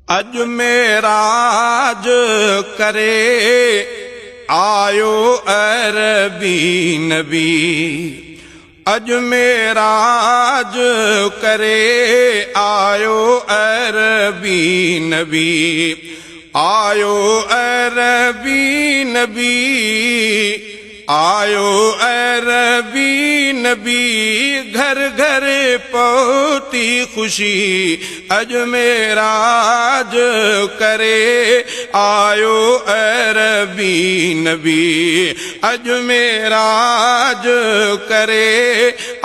अजमेराज करे आयो अरबी नबी। अजमेराज करे आयो अरबी नबी। आयो अरबी नबी। आयो अरबी नबी। घर घर पहुती खुशी अजमेराज करे आयो अरबी नबी। अजमेराज करे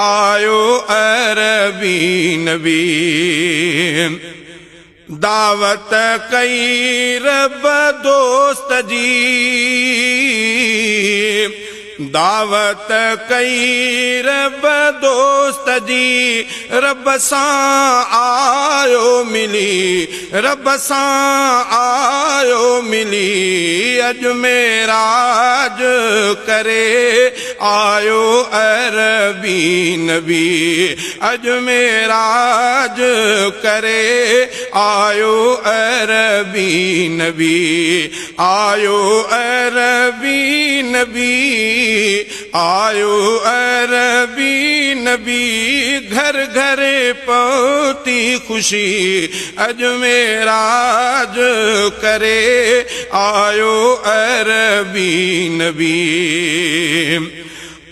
आयो अरबी नबी। दावत कई रब दोस्त जी। दावत कई रब दोस्त जी। रब सां आयो मिली। रब सां आयो मिली। अजमेराज करे आयो अरबी नबी। अजमेराज करे आयो अरबी नबी। आयो अरबी नबी। आयो अरबी नबी। घर घर पहुती खुशी अजमेराज करे आयो अरबी नबी।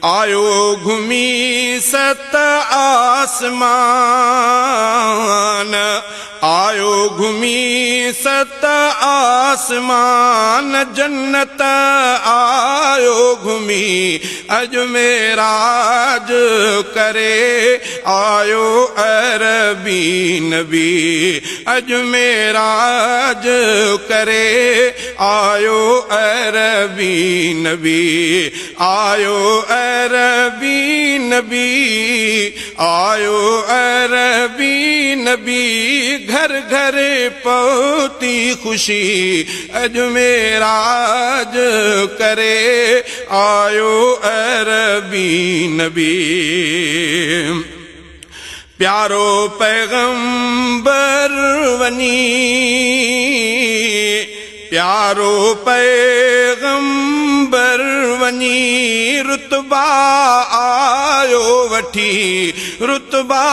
आयो घुमी सत आसमान। आयो घुमी सत आसमान। जन्नत आयो घुमी अजमेराज करे आयो अरबी नबी। अजमेराज करे आयो अरबी नबी। आयो अरबी नबी। आयो अरबी नबी। घर घर पहुती खुशी अजमेराज करे आयो अरबी नबी। प्यारो पैगंबर वनी। प्यारो पैगंबर वनी। रुतबा आयो वठी। रुतबा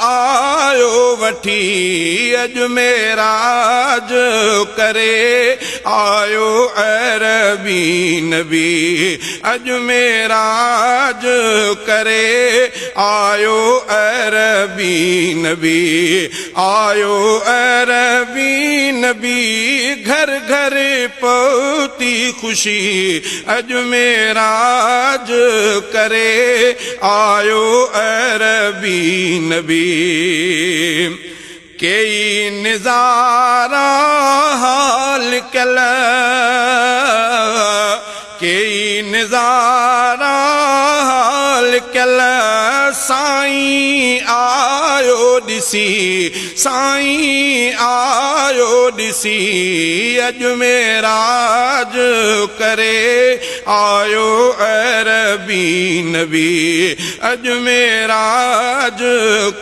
आयो वठी। अजमेराज करे आयो अरबी नबी। अजमेराज करे आयो अरबी नबी। आयो अरबी नबी। घर घर पहुती खुशी अजमेराज करे आयो अरबी नबी। कई नज़ारा हाल कल। कई नज़ारा हाल कल। साईं आयो ॾिसी। साईं आयो ॾिसी। अजमेराज करे आयो अरबी नबी। अजमेराज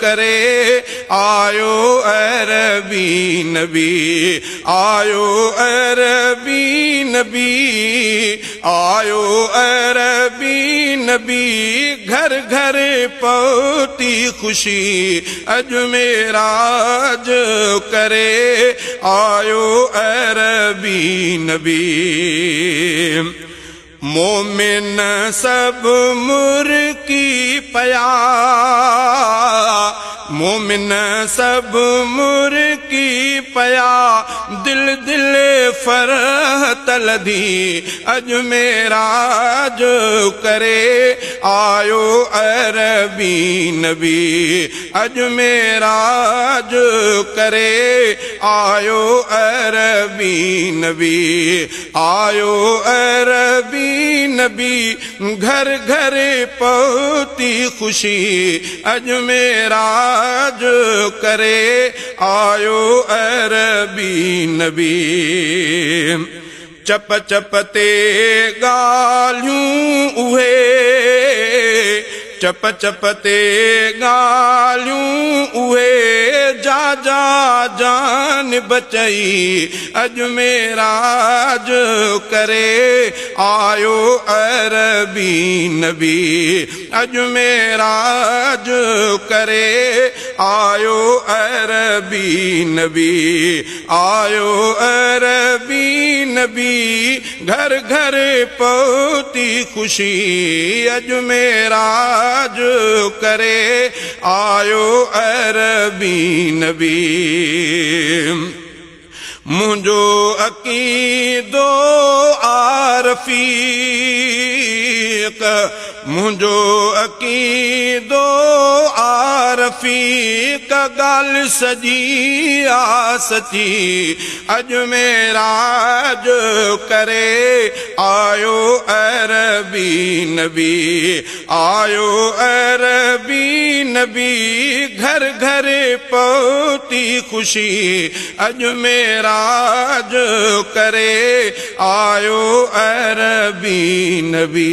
करे आयो अरबी नबी। आयो अरबी नबी। आयो अरबी नबी। घर घर पहुती खुशी अजमेराज करे आयो अरबी नबी। मोमिन सब मुर्की पया। मोमिन सब मुर्की पया। दिल दिल फरहत लधी अजमेराज करे आयो अरबी नबी। अजमेराज करे आयो अरबी नबी। आयो अरबी नबी। घर घर पहुती खुशी अजमेराज करे आयो अरबी नबी। चप चप ते गाल्हियूं उहे। चप चप ते ॻाल्हियूं उहे जा जान बचई अजमेराज करे आयो अरबी नबी अजमेराज करे आयो अरबी नबी आयो अरबी नबी घर घर पहुती खुशी अजमेराज करे आयो अरबी नबी मुझो अकीदो आरफीक मुझो अकीदो आरफीक गाल सजी आसती अजमेराज करे आयो अरबी नबी आयो अरबी नबी घर घर पहुती खुशी अजमेराज करे आयो अरबी नबी